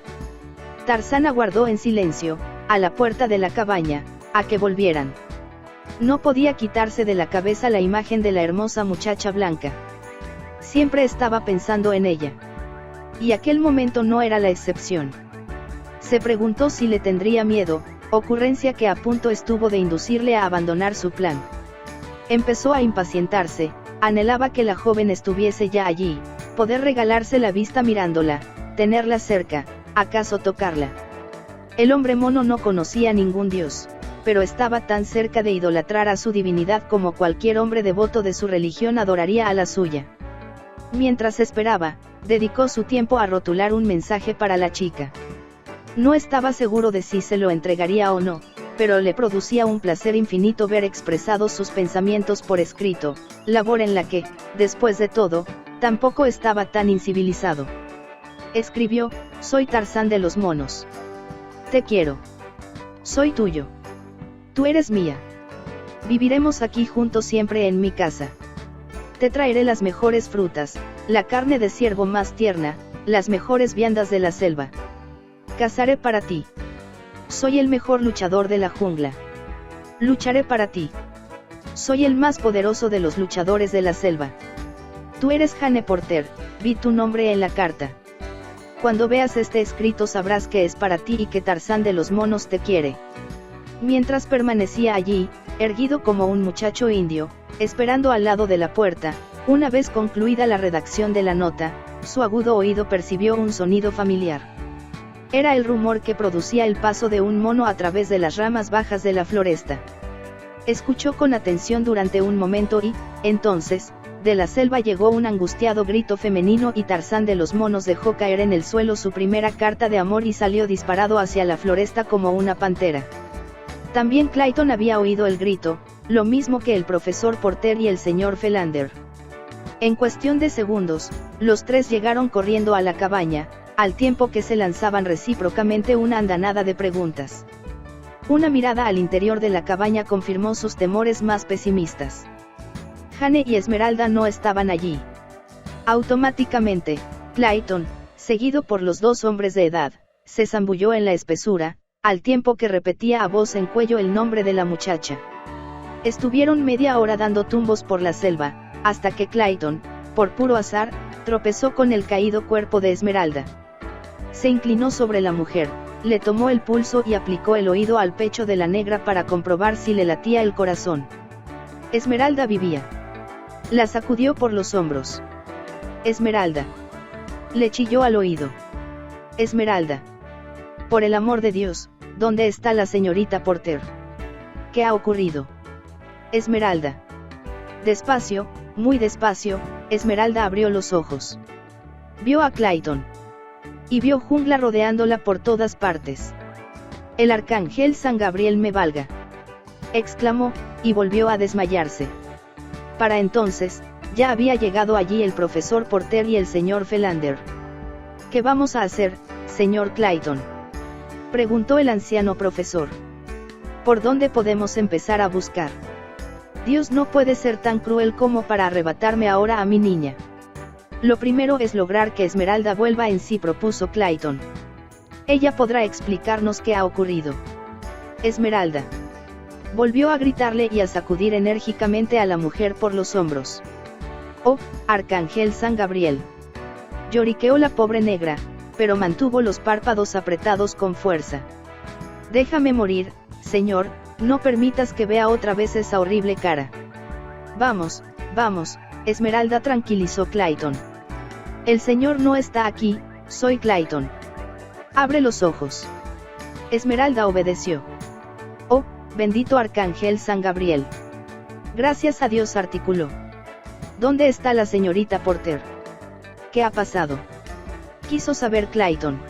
Tarzán aguardó en silencio, a la puerta de la cabaña, a que volvieran. No podía quitarse de la cabeza la imagen de la hermosa muchacha blanca. Siempre estaba pensando en ella. Y aquel momento no era la excepción. Se preguntó si le tendría miedo, ocurrencia que a punto estuvo de inducirle a abandonar su plan. Empezó a impacientarse, anhelaba que la joven estuviese ya allí, poder regalarse la vista mirándola, tenerla cerca, acaso tocarla. El hombre mono no conocía ningún dios, pero estaba tan cerca de idolatrar a su divinidad como cualquier hombre devoto de su religión adoraría a la suya. Mientras esperaba, dedicó su tiempo a rotular un mensaje para la chica. No estaba seguro de si se lo entregaría o no, pero le producía un placer infinito ver expresados sus pensamientos por escrito, labor en la que, después de todo, tampoco estaba tan incivilizado. Escribió: soy Tarzán de los monos. Te quiero. Soy tuyo. Tú eres mía. Viviremos aquí juntos siempre en mi casa. Te traeré las mejores frutas, la carne de ciervo más tierna, las mejores viandas de la selva. Cazaré para ti. Soy el mejor luchador de la jungla. Lucharé para ti. Soy el más poderoso de los luchadores de la selva. Tú eres Jane Porter, vi tu nombre en la carta. Cuando veas este escrito sabrás que es para ti y que Tarzán de los monos te quiere. Mientras permanecía allí, erguido como un muchacho indio, esperando al lado de la puerta, una vez concluida la redacción de la nota, su agudo oído percibió un sonido familiar. Era el rumor que producía el paso de un mono a través de las ramas bajas de la floresta. Escuchó con atención durante un momento y, entonces, de la selva llegó un angustiado grito femenino y Tarzán de los monos dejó caer en el suelo su primera carta de amor y salió disparado hacia la floresta como una pantera. También Clayton había oído el grito, lo mismo que el profesor Porter y el señor Philander. En cuestión de segundos, los tres llegaron corriendo a la cabaña, al tiempo que se lanzaban recíprocamente una andanada de preguntas. Una mirada al interior de la cabaña confirmó sus temores más pesimistas. Jane y Esmeralda no estaban allí. Automáticamente, Clayton, seguido por los dos hombres de edad, se zambulló en la espesura, al tiempo que repetía a voz en cuello el nombre de la muchacha. Estuvieron media hora dando tumbos por la selva, hasta que Clayton, por puro azar, tropezó con el caído cuerpo de Esmeralda. Se inclinó sobre la mujer, le tomó el pulso y aplicó el oído al pecho de la negra para comprobar si le latía el corazón. Esmeralda vivía. La sacudió por los hombros. Esmeralda. Le chilló al oído. Esmeralda. Por el amor de Dios, ¿dónde está la señorita Porter? ¿Qué ha ocurrido? Esmeralda. Despacio, muy despacio, Esmeralda abrió los ojos. Vio a Clayton. Y vio jungla rodeándola por todas partes. El arcángel San Gabriel me valga. Exclamó, y volvió a desmayarse. Para entonces, ya había llegado allí el profesor Porter y el señor Philander. ¿Qué vamos a hacer, señor Clayton?, preguntó el anciano profesor. ¿Por dónde podemos empezar a buscar? Dios no puede ser tan cruel como para arrebatarme ahora a mi niña. Lo primero es lograr que Esmeralda vuelva en sí, propuso Clayton. Ella podrá explicarnos qué ha ocurrido. Esmeralda. Volvió a gritarle y a sacudir enérgicamente a la mujer por los hombros. Oh, Arcángel San Gabriel. Lloriqueó la pobre negra, pero mantuvo los párpados apretados con fuerza. Déjame morir, señor, no permitas que vea otra vez esa horrible cara. Vamos, vamos, Esmeralda, tranquilizó Clayton. El señor no está aquí, soy Clayton. Abre los ojos. Esmeralda obedeció. Oh, bendito Arcángel San Gabriel. Gracias a Dios, articuló. ¿Dónde está la señorita Porter? ¿Qué ha pasado? Quiso saber Clayton.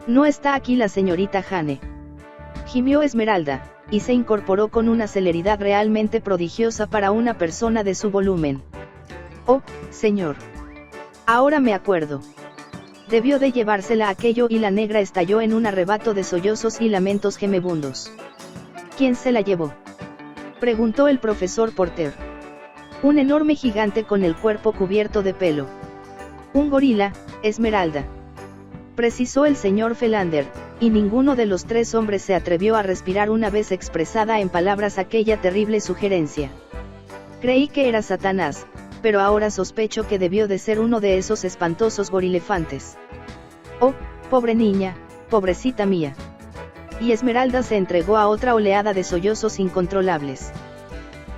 No está aquí la señorita Jane. Gimió Esmeralda, y se incorporó con una celeridad realmente prodigiosa para una persona de su volumen. Oh, señor. Ahora me acuerdo. Debió de llevársela aquello, y la negra estalló en un arrebato de sollozos y lamentos gemebundos. ¿Quién se la llevó?, preguntó el profesor Porter. Un enorme gigante con el cuerpo cubierto de pelo. Un gorila, Esmeralda, precisó el señor Philander, y ninguno de los tres hombres se atrevió a respirar una vez expresada en palabras aquella terrible sugerencia. Creí que era Satanás, pero ahora sospecho que debió de ser uno de esos espantosos gorilefantes. Oh, pobre niña, pobrecita mía. Y Esmeralda se entregó a otra oleada de sollozos incontrolables.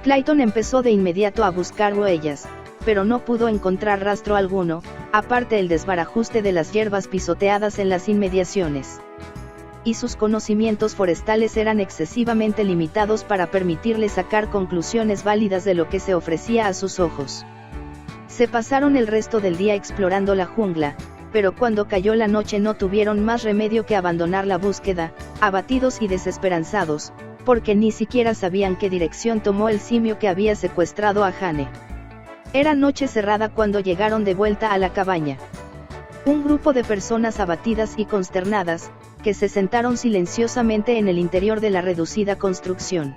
Clayton empezó de inmediato a buscar huellas, pero no pudo encontrar rastro alguno, aparte el desbarajuste de las hierbas pisoteadas en las inmediaciones. Y sus conocimientos forestales eran excesivamente limitados para permitirle sacar conclusiones válidas de lo que se ofrecía a sus ojos. Se pasaron el resto del día explorando la jungla, pero cuando cayó la noche no tuvieron más remedio que abandonar la búsqueda, abatidos y desesperanzados, porque ni siquiera sabían qué dirección tomó el simio que había secuestrado a Jane. Era noche cerrada cuando llegaron de vuelta a la cabaña. Un grupo de personas abatidas y consternadas, que se sentaron silenciosamente en el interior de la reducida construcción.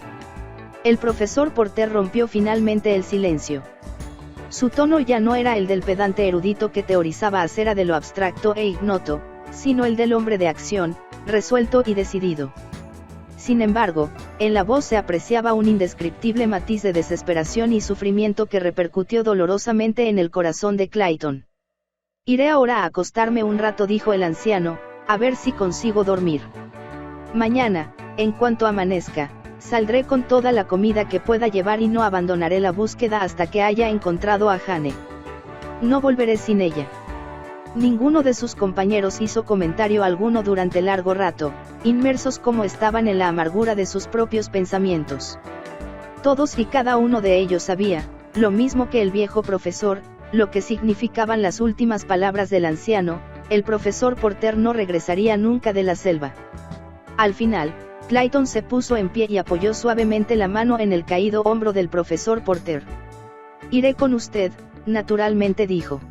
El profesor Porter rompió finalmente el silencio. Su tono ya no era el del pedante erudito que teorizaba acerca de lo abstracto e ignoto, sino el del hombre de acción, resuelto y decidido. Sin embargo, en la voz se apreciaba un indescriptible matiz de desesperación y sufrimiento que repercutió dolorosamente en el corazón de Clayton. «Iré ahora a acostarme un rato», dijo el anciano, «a ver si consigo dormir. Mañana, en cuanto amanezca, saldré con toda la comida que pueda llevar y no abandonaré la búsqueda hasta que haya encontrado a Jane. No volveré sin ella». Ninguno de sus compañeros hizo comentario alguno durante largo rato, inmersos como estaban en la amargura de sus propios pensamientos. Todos y cada uno de ellos sabía, lo mismo que el viejo profesor, lo que significaban las últimas palabras del anciano: el profesor Porter no regresaría nunca de la selva. Al final, Clayton se puso en pie y apoyó suavemente la mano en el caído hombro del profesor Porter. «Iré con usted», naturalmente dijo.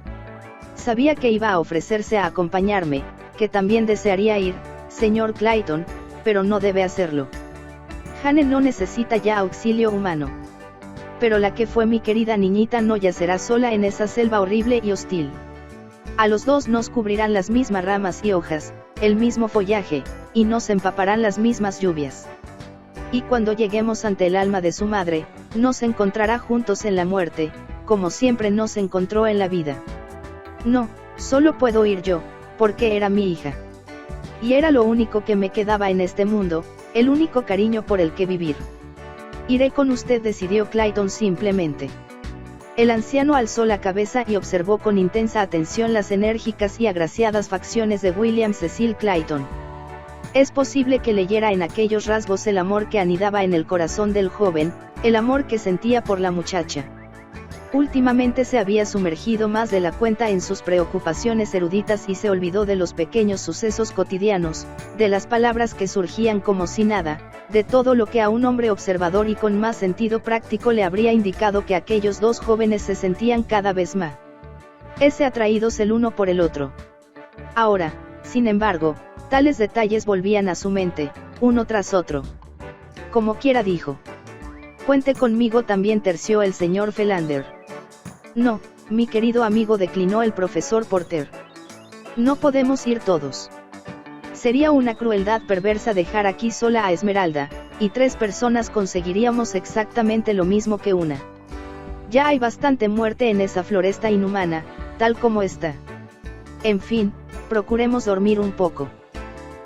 Sabía que iba a ofrecerse a acompañarme, que también desearía ir, señor Clayton, pero no debe hacerlo. Jane no necesita ya auxilio humano. Pero la que fue mi querida niñita no yacerá sola en esa selva horrible y hostil. A los dos nos cubrirán las mismas ramas y hojas, el mismo follaje, y nos empaparán las mismas lluvias. Y cuando lleguemos ante el alma de su madre, nos encontrará juntos en la muerte, como siempre nos encontró en la vida. No, solo puedo ir yo, porque era mi hija. Y era lo único que me quedaba en este mundo, el único cariño por el que vivir. Iré con usted, decidió Clayton simplemente. El anciano alzó la cabeza y observó con intensa atención las enérgicas y agraciadas facciones de William Cecil Clayton. Es posible que leyera en aquellos rasgos el amor que anidaba en el corazón del joven, el amor que sentía por la muchacha. Últimamente se había sumergido más de la cuenta en sus preocupaciones eruditas y se olvidó de los pequeños sucesos cotidianos, de las palabras que surgían como si nada, de todo lo que a un hombre observador y con más sentido práctico le habría indicado que aquellos dos jóvenes se sentían cada vez más atraídos el uno por el otro. Ahora, sin embargo, tales detalles volvían a su mente, uno tras otro. Como quiera, dijo. «Cuente conmigo también», terció el señor Philander. «No, mi querido amigo», declinó el profesor Porter. «No podemos ir todos. Sería una crueldad perversa dejar aquí sola a Esmeralda, y 3 personas conseguiríamos exactamente lo mismo que una. Ya hay bastante muerte en esa floresta inhumana, tal como está. En fin, procuremos dormir un poco».